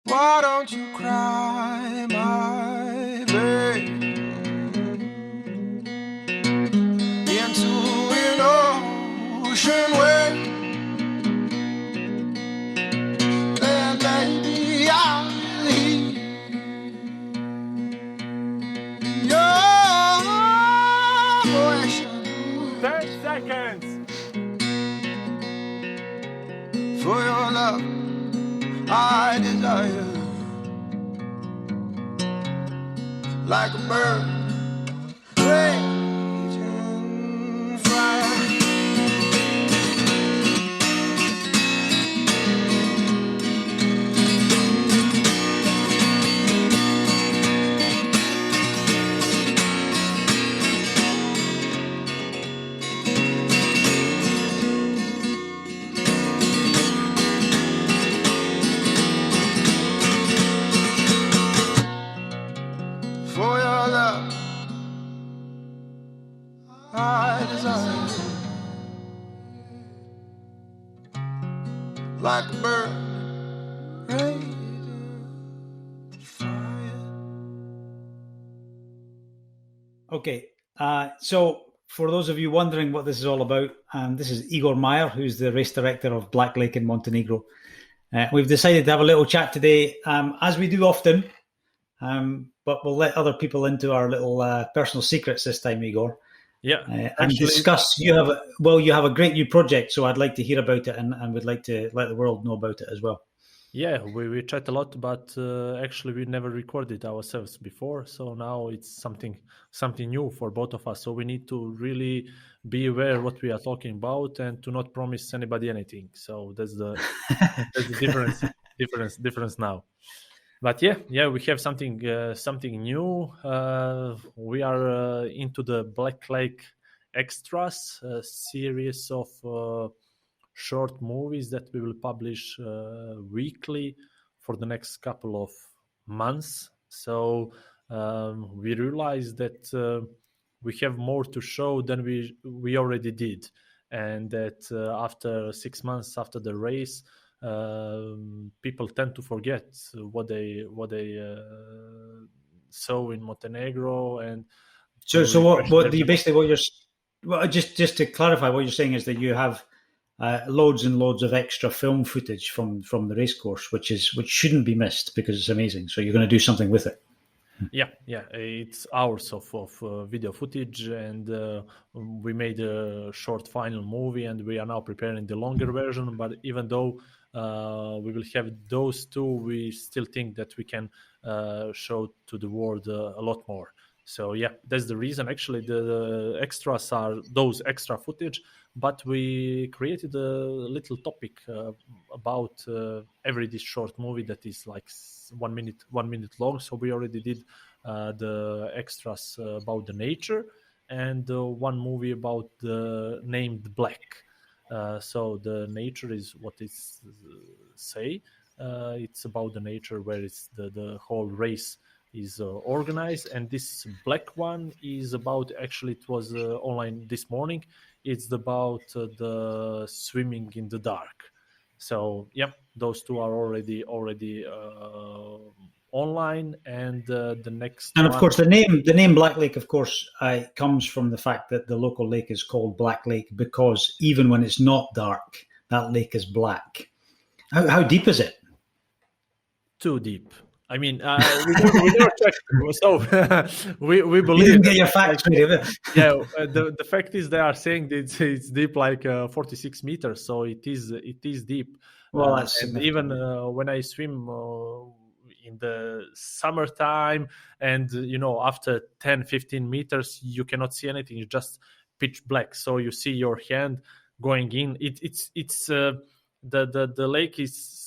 Why don't you cry, my babe, into an ocean where, and maybe I'll hear your voice. 10 seconds. For your love, I desire, like a bird, raging fire. For your love, I desire, like a bird, raging fire. Okay, so for those of you wondering what this is all about, this is Igor Majer, who's the race director of Blacklake in Montenegro. We've decided to have a little chat today, as we do often, but we'll let other people into our little personal secrets this time, Igor. Yeah, and discuss. You have a great new project, so I'd like to hear about it, and would like to let the world know about it as well. Yeah, we chat a lot, but actually we never recorded ourselves before, so now it's something new for both of us. So we need to really be aware what we are talking about and to not promise anybody anything. So that's the difference now. But yeah, we have something new. We are into the Blacklake Xtras, a series of short movies that we will publish weekly for the next couple of months. So we realized that we have more to show than we already did, and that after 6 months after the race, people tend to forget what they saw in Montenegro. And so what do you basically just to clarify, what you're saying is that you have loads and loads of extra film footage from the race course, which shouldn't be missed because it's amazing. So you're going to do something with it. Yeah, it's hours of video footage, and we made a short final movie, and we are now preparing the longer version. But even though we will have those two, we still think that we can show to the world a lot more. So yeah, that's the reason. Actually, the extras are those extra footage, but we created a little topic about every this short movie that is like 1 minute long. So we already did the extras about the nature, and one movie about the named Black. So the nature is what it say. It's about the nature where it's the whole race is organized, and this Black one is about, actually it was online this morning, it's about the swimming in the dark. So yeah, those two are already online, and the next and of course the name Black Lake, of course, comes from the fact that the local lake is called Black Lake because even when it's not dark, that lake is black. How deep is it? Too deep. I mean, we never checked, so we believe. You didn't get your facts ready. Yeah, the fact is they are saying that it's deep, like 46 meters, so it is deep. Well, that's and even when I swim in the summertime, and after 10-15 meters, you cannot see anything. It's just pitch black. So you see your hand going in. It's the lake is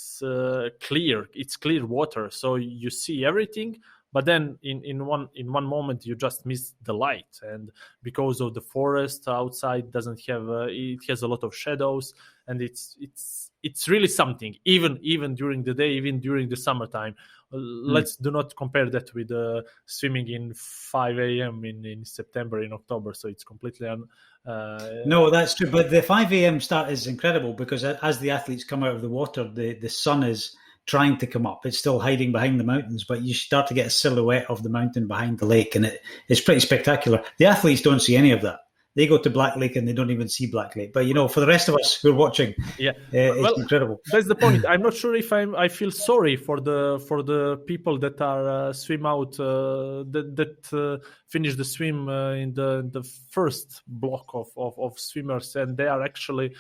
clear. It's clear water, so you see everything, but then in one moment you just miss the light, and because of the forest outside doesn't have it has a lot of shadows, and it's really something, even during the day, even during the summertime. Let's do not compare that with swimming in 5 a.m. in September, in October. So it's completely no, that's true. But the 5 a.m. start is incredible because as the athletes come out of the water, the sun is trying to come up. It's still hiding behind the mountains, but you start to get a silhouette of the mountain behind the lake, and it's pretty spectacular. The athletes don't see any of that. They go to Blacklake and they don't even see Blacklake. But, for the rest of us who are watching, it's incredible. That's the point. I'm not sure if I feel sorry for the people that are swim out, that finish the swim in the first block of swimmers, and they are actually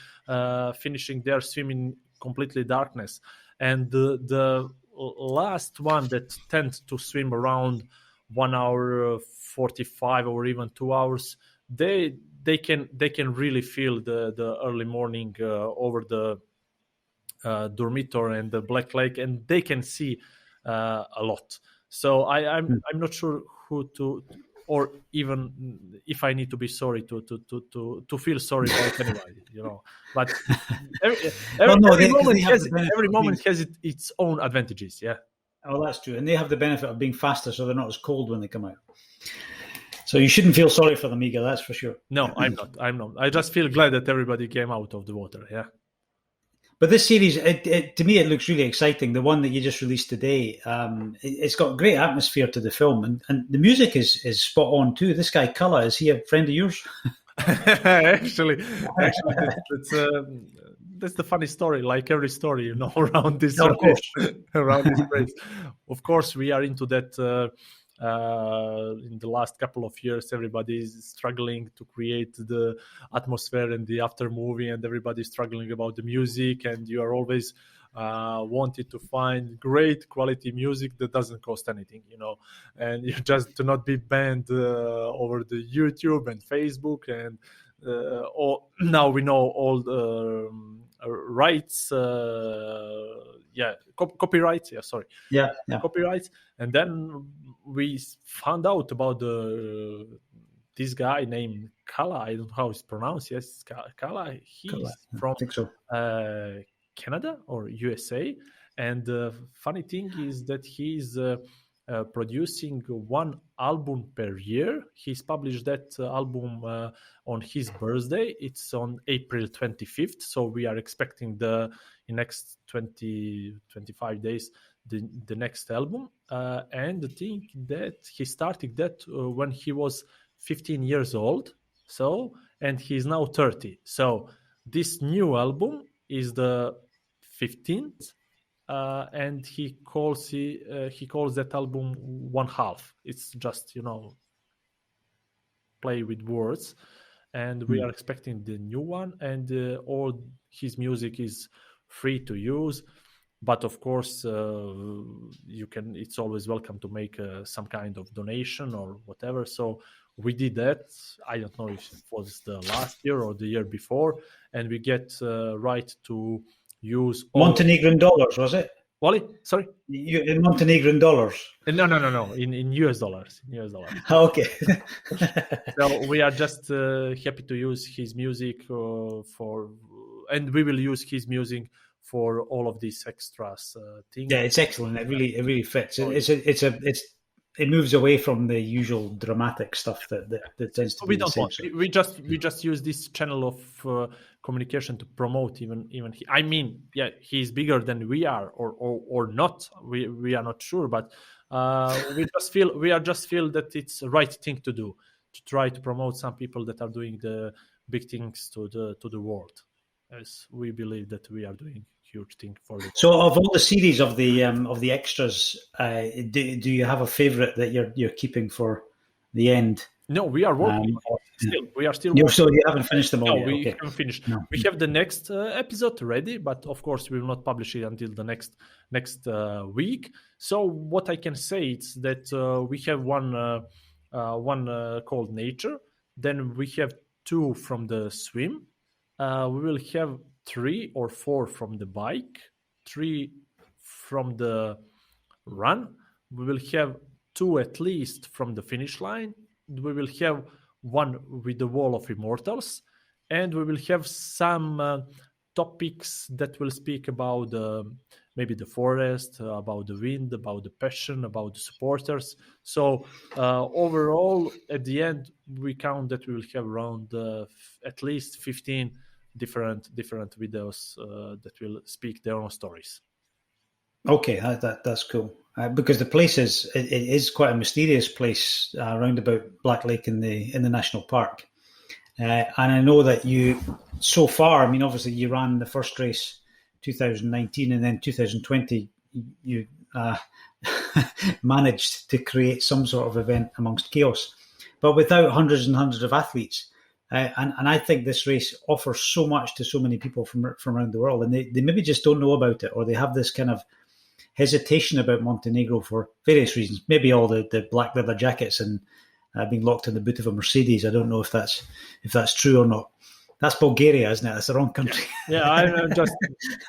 finishing their swim in completely darkness. And the last one that tends to swim around 1 hour 45 or even 2 hours, they can really feel the early morning over the Dormitor and the Black Lake, and they can see a lot. So I'm not sure who to, or even if I need to be sorry to feel sorry about anybody, But every moment has its own advantages. Yeah. Oh, that's true, and they have the benefit of being faster, so they're not as cold when they come out. So you shouldn't feel sorry for them, Igor, that's for sure. No, I'm not. I just feel glad that everybody came out of the water, yeah. But this series, to me, it looks really exciting. The one that you just released today, it's got great atmosphere to the film, and the music is spot on too. This guy, Culla, is he a friend of yours? Actually, that's the funny story. Like every story, around this around this race. Of course, we are into that. In the last couple of years, everybody is struggling to create the atmosphere in the after movie, and everybody is struggling about the music, and you are always wanted to find great quality music that doesn't cost anything, and you just to not be banned over the YouTube and Facebook, and now we know all the rights, copyrights, copyrights, and then we found out about this guy named Culla. I don't know how it's pronounced. Yes, Culla. He's from Canada or USA, and the funny thing is that he's producing one album per year. He's published that album on his birthday. It's on April 25th, so we are expecting in next 25 days the next album. And the thing that he started that when he was 15 years old, and he's now 30. So this new album is the 15th. And he calls that album One Half. It's just play with words, and we are expecting the new one. And all his music is free to use, but of course you can. It's always welcome to make some kind of donation or whatever. So we did that. I don't know if it was the last year or the year before, and we get right to use Montenegrin dollars, was it? Wally, sorry? In Montenegrin dollars? No. In US dollars. Okay. So we are just happy to use his music and we will use his music for all of these extras things. Yeah, it's excellent. It really fits. It moves away from the usual dramatic stuff that tends to be. We don't want. We just use this channel of communication to promote even he. I mean, yeah, he's bigger than we are, or not. We are not sure, but we just feel that it's the right thing to do, to try to promote some people that are doing the big things to the world, as we believe that we are doing huge thing for it. So, of all the series of the extras, do you have a favorite that you're keeping for the end? No, we are working. We are still. So you haven't finished them all yet? We haven't finished. No. We have the next episode ready, but of course we will not publish it until the next week. So what I can say is that we have one called Nature. Then we have 2 from the swim. We will have 3 or 4 from the bike, 3 from the run. We will have 2 at least from the finish line. We will have 1 with the Wall of Immortals, and we will have some topics that will speak about maybe the forest, about the wind, about the passion, about the supporters. So overall, at the end, we count that we will have around at least 15 different videos that will speak their own stories. Okay, that's cool. Because the place is quite a mysterious place around about Blacklake in the national park. And I know that you, so far, I mean, obviously you ran the first race 2019, and then 2020 you managed to create some sort of event amongst chaos, but without hundreds and hundreds of athletes. And I think this race offers so much to so many people from around the world, and they maybe just don't know about it, or they have this kind of hesitation about Montenegro for various reasons. Maybe all the black leather jackets and being locked in the boot of a Mercedes. I don't know if that's true or not. That's Bulgaria, isn't it? That's the wrong country. Yeah, I'm just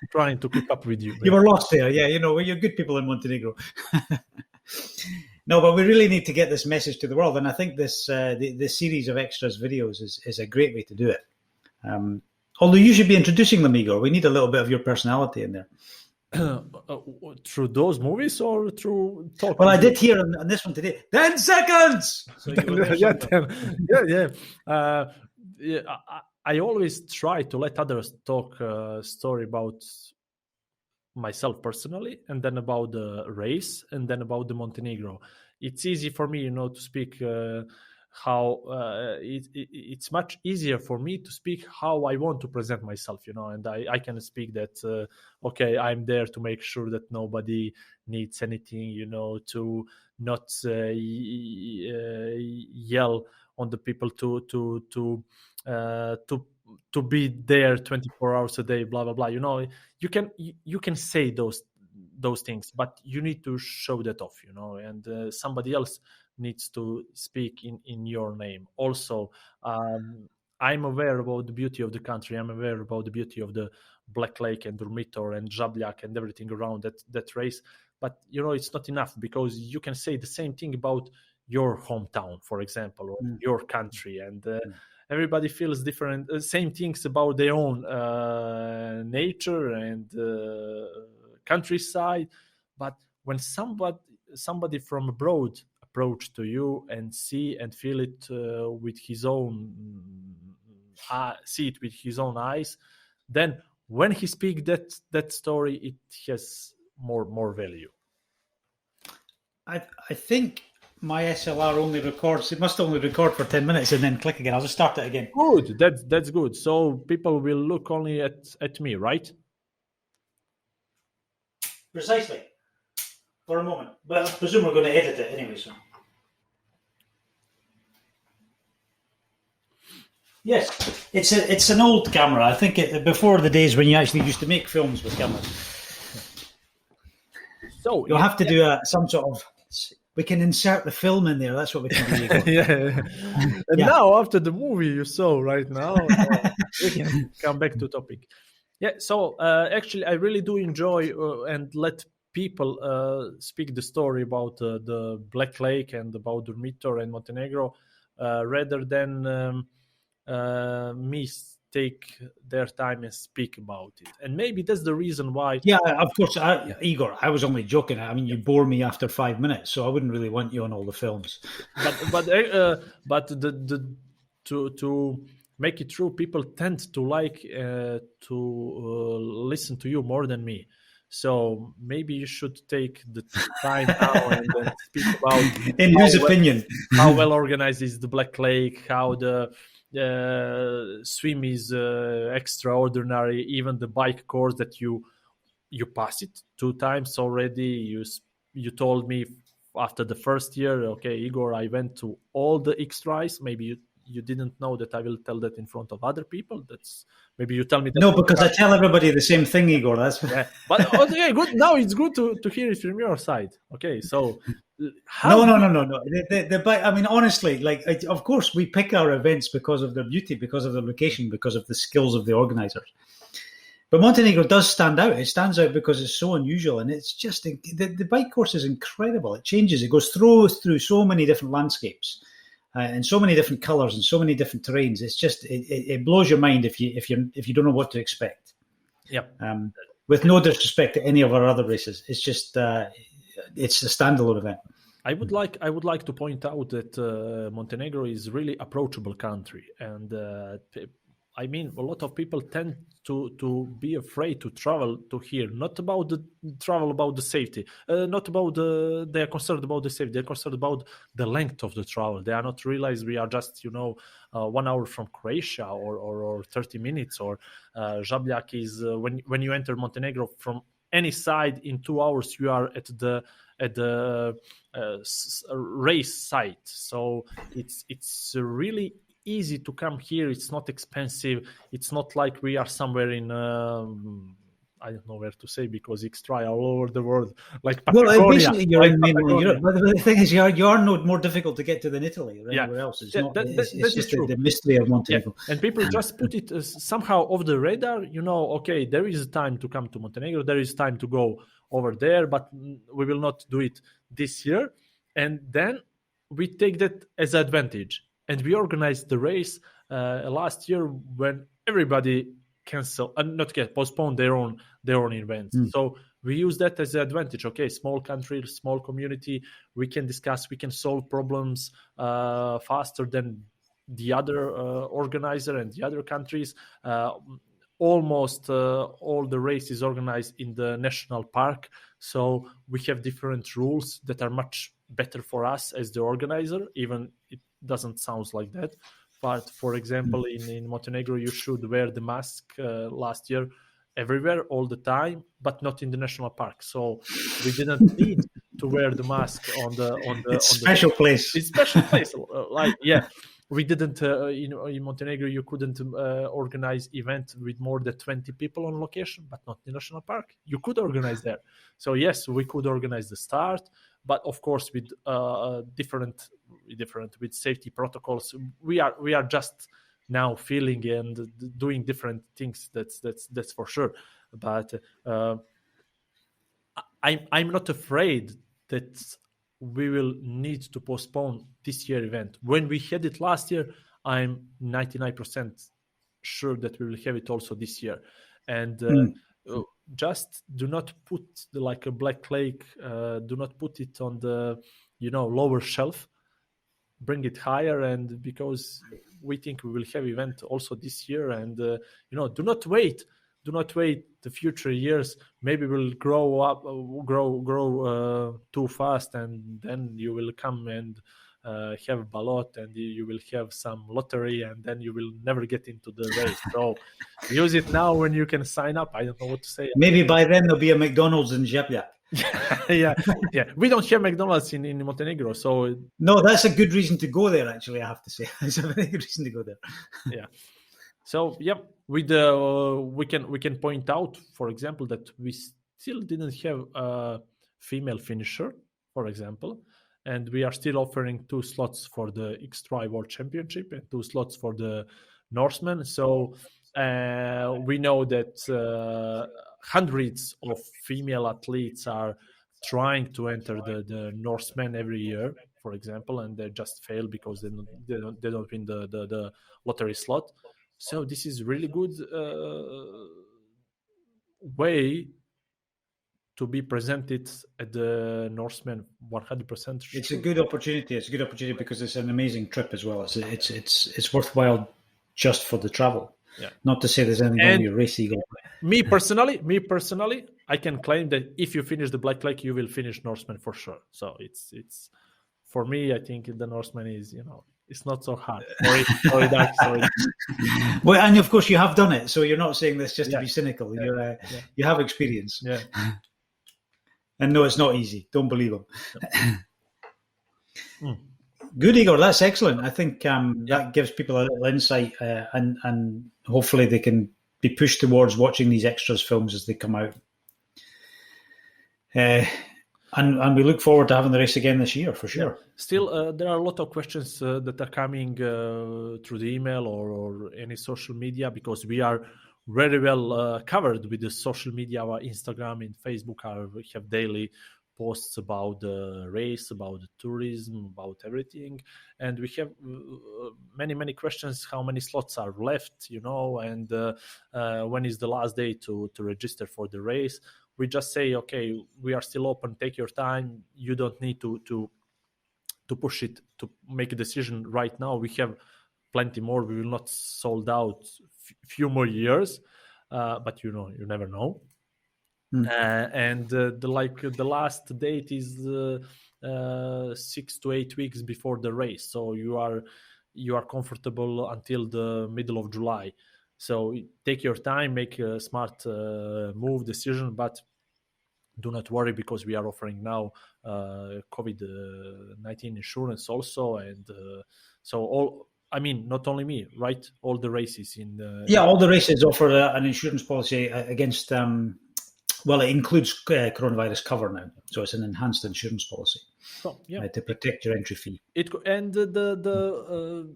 trying to keep up with you. You were lost there. Yeah, you're good people in Montenegro. No, but we really need to get this message to the world, and I think this series of Xtras videos is a great way to do it. Although you should be introducing them, Igor. We need a little bit of your personality in there. Through those movies or through talking? Well, I did hear on this one today, 10 seconds! So I always try to let others talk a story about myself personally, and then about the race, and then about the Montenegro. It's easy for me, to speak how it's much easier for me to speak how I want to present myself, and I can speak that, okay, I'm there to make sure that nobody needs anything, to not yell on the people to be there 24 hours a day, blah blah blah. You can say those things, but you need to show that off, and somebody else needs to speak in your name. Also, I'm aware about the beauty of the country. I'm aware about the beauty of the Blacklake and Durmitor and Žabljak and everything around that race. But it's not enough, because you can say the same thing about your hometown, for example, or your country, and everybody feels different. Same things about their own nature and countryside. But when somebody from abroad approach to you and see and feel it with his own, see it with his own eyes, then when he speaks that story, it has more value. I think my SLR only records. It must only record for 10 minutes and then click again. I'll just start it again. Good. That's good. So people will look only at me, right? Precisely. For a moment. But I presume we're going to edit it anyway, so. Yes, it's an old camera. I think before the days when you actually used to make films with cameras. So you'll have to do some sort of. We can insert the film in there. That's what we can do. Yeah. And now, after the movie you saw right now, we can come back to topic. Yeah. So actually, I really do enjoy and let people speak the story about the Blacklake and about Durmitor and Montenegro, rather than me take their time and speak about it. And maybe that's the reason why. Yeah, of course, Igor. I was only joking. I mean, you bore me after 5 minutes, so I wouldn't really want you on all the films. But to make it true, people tend to like to listen to you more than me. So maybe you should take the time now and then speak about in whose opinion how well organized is the Blacklake, how the swim is extraordinary. Even the bike course that you passed it 2 times already. You told me after the first year, okay, Igor, I went to all the Xtras. Maybe you didn't know that I will tell that in front of other people. That's maybe you tell me that. No, because I tell everybody the same thing, Igor. That's But okay, good. Now it's good to hear it from your side. Okay, so no. The bike. I mean, honestly, like, of course, we pick our events because of their beauty, because of their location, because of the skills of the organizers. But Montenegro does stand out. It stands out because it's so unusual, and it's just the bike course is incredible. It changes. It goes through so many different landscapes. And so many different colors and so many different terrains. It's just it blows your mind if you don't know what to expect. Yeah. With no disrespect to any of our other races, it's just it's a standalone event. I would like to point out that Montenegro is really approachable country, and I mean, a lot of people tend to be afraid to travel to here. Not about the travel, about the safety. Not about they are concerned about the safety. They're concerned about the length of the travel. They are not realize we are just 1 hour from Croatia or 30 minutes. Or Žabljak is when you enter Montenegro from any side in 2 hours you are at the race site. So it's really easy to come here. It's not expensive. It's not like we are somewhere in I don't know where to say, because XTRI all over the world, like Patagonia. Well, basically you're in mainland Europe. But the thing is, you are no more difficult to get to than Italy or anywhere else. It's not. It's just the mystery of Montenegro. Yeah. And people just put it somehow off the radar. Okay, there is time to come to Montenegro. There is time to go over there, but we will not do it this year. And then we take that as an advantage. And we organized the race last year when everybody postponed their own events. So we use that as an advantage. Okay, small country, small community. We can discuss. We can solve problems faster than the other organizer and the other countries. Almost all the race is organized in the national park, so we have different rules that are much better for us as the organizer, even it doesn't sound like that. But for example, in Montenegro, you should wear the mask last year everywhere, all the time, but not in the national park. So we didn't need to wear the mask on the special place. It's special place. We didn't in Montenegro. You couldn't organize event with more than 20 people on location, but not in the national park. You could organize there. So yes, we could organize the start, but of course with different with safety protocols. We are just now feeling and doing different things. That's for sure. But I'm not afraid that we will need to postpone this year event. When we had it last year, I'm 99% sure that we will have it also this year. And just do not put like a Blacklake, do not put it on the lower shelf. Bring it higher, and because we think we will have event also this year, and do not wait the future years. Maybe we'll grow too fast, and then you will come and have ballot, and you will have some lottery, and then you will never get into the race. So use it now when you can sign up. I don't know what to say. Maybe by then there'll be a McDonald's in Žabljak. yeah. We don't have McDonald's in Montenegro, so no, that's a good reason to go there. Actually, I have to say, it's a very good reason to go there. Yeah. So we can point out, for example, that we still didn't have a female finisher, for example, and we are still offering 2 slots for the XTRI World Championship and 2 slots for the Norseman. So we know that hundreds of female athletes are trying to enter the Norseman every year, for example, and they just fail because they don't win the lottery slot. So this is really good way to be presented at the Norseman 100%. It's a good opportunity. It's a good opportunity because it's an amazing trip as well. It's worthwhile just for the travel. Yeah. Not to say there's anything wrong with your race, Igor. Me personally, I can claim that if you finish the Blacklake, you will finish Norseman for sure. So it's for me, I think the Norseman is, it's not so hard. Sorry, Doug. Well, and of course you have done it, so you're not saying this just to be cynical. You have experience. Yeah. And no, it's not easy. Don't believe them. Good, Igor. That's excellent. I think that gives people a little insight, and hopefully they can be pushed towards watching these Xtras films as they come out. And we look forward to having the race again this year, for sure. Yeah. Still, there are a lot of questions that are coming through the email or any social media, because we are very well covered with the social media. Our Instagram and Facebook we have daily posts about the race, about the tourism, about everything. And we have many questions. How many slots are left, and when is the last day to register for the race? We just say, okay, we are still open. Take your time. You don't need to push it to make a decision right now. We have plenty more. We will not sold out few more years, but you never know. And the last date is 6 to 8 weeks before the race, so you are comfortable until the middle of July. So take your time, make a smart move decision, but do not worry, because we are offering now COVID-19 insurance also, and so not only me, right? All the races all the races offer an insurance policy against. Well, it includes coronavirus cover now, so it's an enhanced insurance policy to protect your entry fee. And the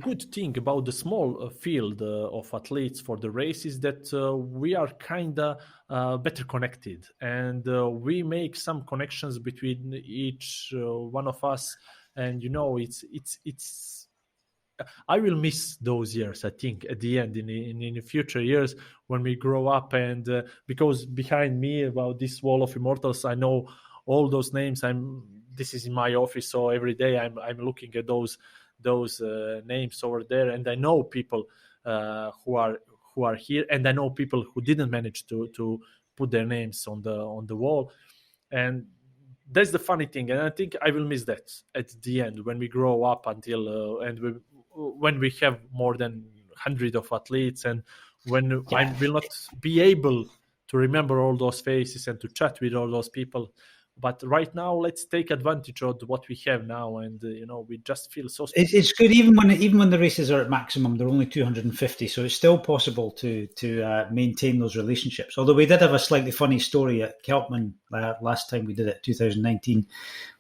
good thing about the small field of athletes for the race is that we are kind of better connected, and we make some connections between each one of us, and it's. I will miss those years, I think, at the end, in the future years when we grow up, and because behind me, about this wall of immortals, I know all those names. This is in my office, so every day I'm looking at those names over there, and I know people who are here, and I know people who didn't manage to put their names on the wall, and that's the funny thing. And I think I will miss that at the end when we grow up until when we have more than 100 of athletes, and when I will not be able to remember all those faces and to chat with all those people. But right now, let's take advantage of what we have now, and we just feel so. It's good, even when the races are at maximum. They're only 250, so it's still possible to maintain those relationships. Although we did have a slightly funny story at Keltman last time we did it, 2019.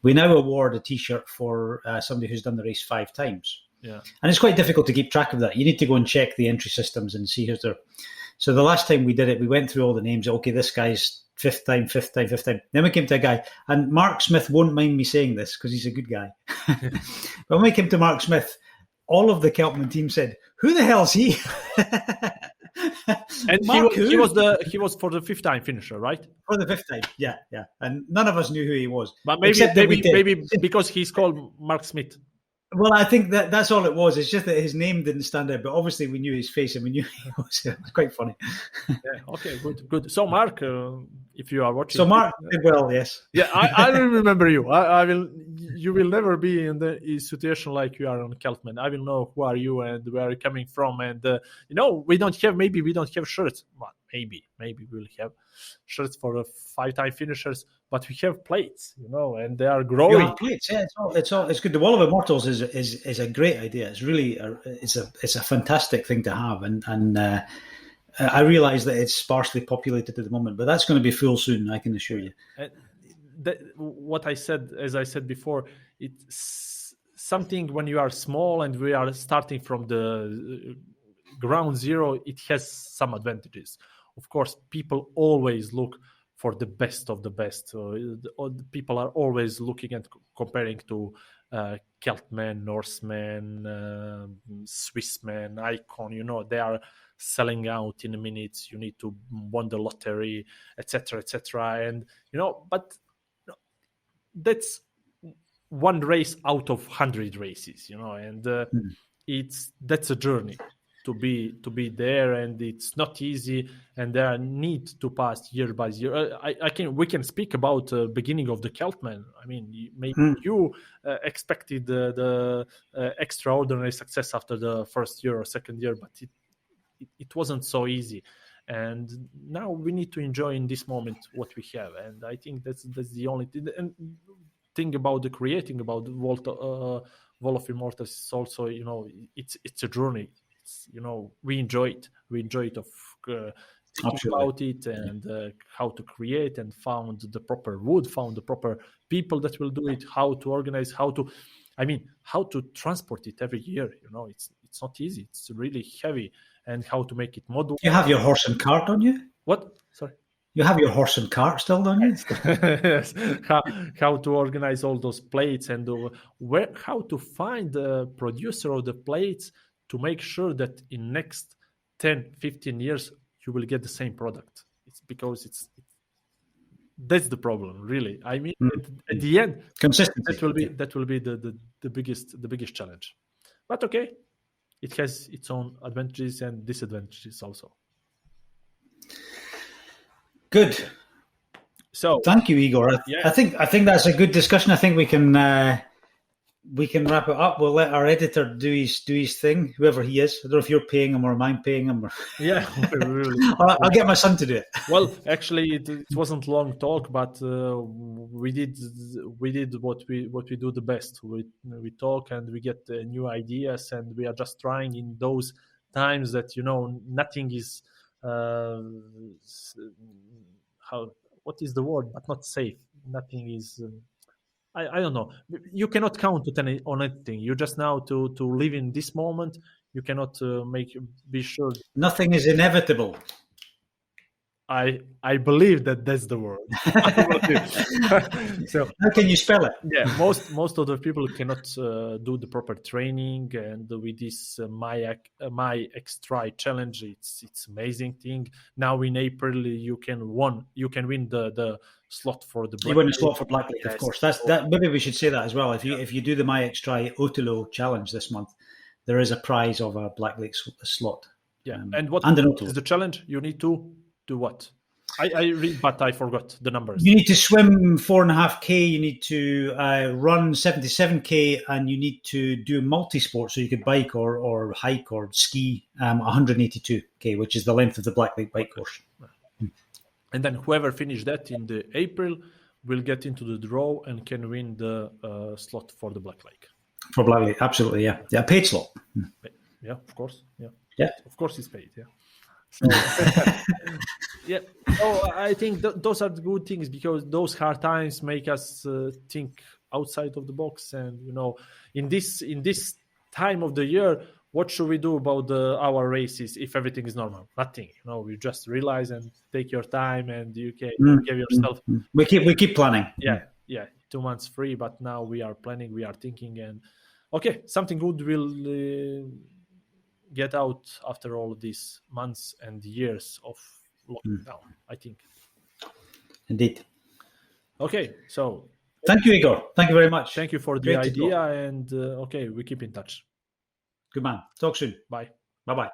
We now award a T-shirt for somebody who's done the race 5 times. Yeah, and it's quite difficult to keep track of that. You need to go and check the entry systems and see who's there. So the last time we did it, we went through all the names. Okay, this guy's 5th time. Then we came to a guy, and Mark Smith won't mind me saying this because he's a good guy. But when we came to Mark Smith, all of the Keltman team said, "Who the hell's he?" And he was for the 5th time finisher, right? For the 5th time, yeah. And none of us knew who he was, but maybe because he's called Mark Smith. Well, I think that's all it was. It's just that his name didn't stand out, but obviously we knew his face and we knew he was. It was quite funny. Yeah. Okay. Good. So, Mark, if you are watching, so Mark did well, yes. Yeah, I will remember you. I will. You will never be in the situation like you are on Keltman. I will know who are you and where you're coming from. And we don't have shirts. Well, maybe we'll have shirts for the 5-time finishers, but we have plates, and they are growing. You have plates, yeah. It's good. The Wall of Immortals is a great idea. It's really it's a fantastic thing to have, and I realise that it's sparsely populated at the moment, but that's going to be full soon, I can assure you. As I said before, it's something when you are small and we are starting from the ground zero. It has some advantages. Of course, people always look for the best of the best. The people are always looking and comparing to Keltman, Norseman, Swissman, Icon. They are selling out in a minute. You need to win the lottery, etc., and but that's one race out of 100 races, and that's a journey to be there, and it's not easy, and there are need to pass year by year. We can speak about beginning of the Keltman. I mean, maybe you expected the extraordinary success after the first year or second year, but it wasn't so easy. And now we need to enjoy in this moment what we have, and I think that's the only thing. And thing about the creating about the Wall of Immortals is also, it's a journey. We enjoy it. We enjoy it of thinking about it and how to create, and found the proper wood, found the proper people that will do it, how to organize, how to transport it every year. It's not easy. It's really heavy, and how to make it modular. You have your horse and cart, don't you? What? Sorry. You have your horse and cart still, don't you? Yes. How to organize all those plates, and how to find the producer of the plates to make sure that in next 10, 15 years, you will get the same product. It's because that's the problem, really. I mean, at the end, consistency. that will be the biggest challenge. But okay, it has its own advantages and disadvantages also. Good. So thank you, Igor. I think that's a good discussion. I think we can wrap it up. We'll let our editor do his thing, whoever he is. I don't know if you're paying him or I'm paying him. Yeah, really. I'll get my son to do it. Well, actually, it wasn't long talk, but we did what we do the best. We talk and we get new ideas, and we are just trying in those times that nothing is what is the word, but not safe. Nothing is. I don't know. You cannot count on anything. You just now to live in this moment. You cannot be sure. Nothing is inevitable. I believe that's the word. So how can you spell it? Yeah, most of the people cannot do the proper training, and with this my XTRI challenge, it's amazing thing. Now in April you can win the slot for the. You win a slot for Blacklake, of course. That. Maybe we should say that as well. If you do the my XTRI Otolo challenge this month, there is a prize of a Blacklake slot. Yeah, and what is the challenge? You need to do what? I read, but I forgot the numbers. You need to swim 4.5K. You need to run 77K, and you need to do multi-sport. So you could bike or hike or ski 182K, which is the length of the Blacklake bike course. And then whoever finished that in the April will get into the draw and can win the slot for the Blacklake. For Blacklake, absolutely, yeah, paid slot. Yeah, of course, yeah. Of course, it's paid, yeah. So, yeah. So I think those are the good things, because those hard times make us think outside of the box. And in this time of the year, what should we do about our races if everything is normal? Nothing. We just realize and take your time, and you can give yourself. We keep planning. Yeah. 2 months free, but now we are planning, we are thinking, and okay, something good will get out after all of these months and years of lockdown, I think. Indeed. Okay, so thank you, Igor. Thank you very much. Thank you for the idea, and okay, we keep in touch. Good man. Talk soon. Bye. Bye-bye.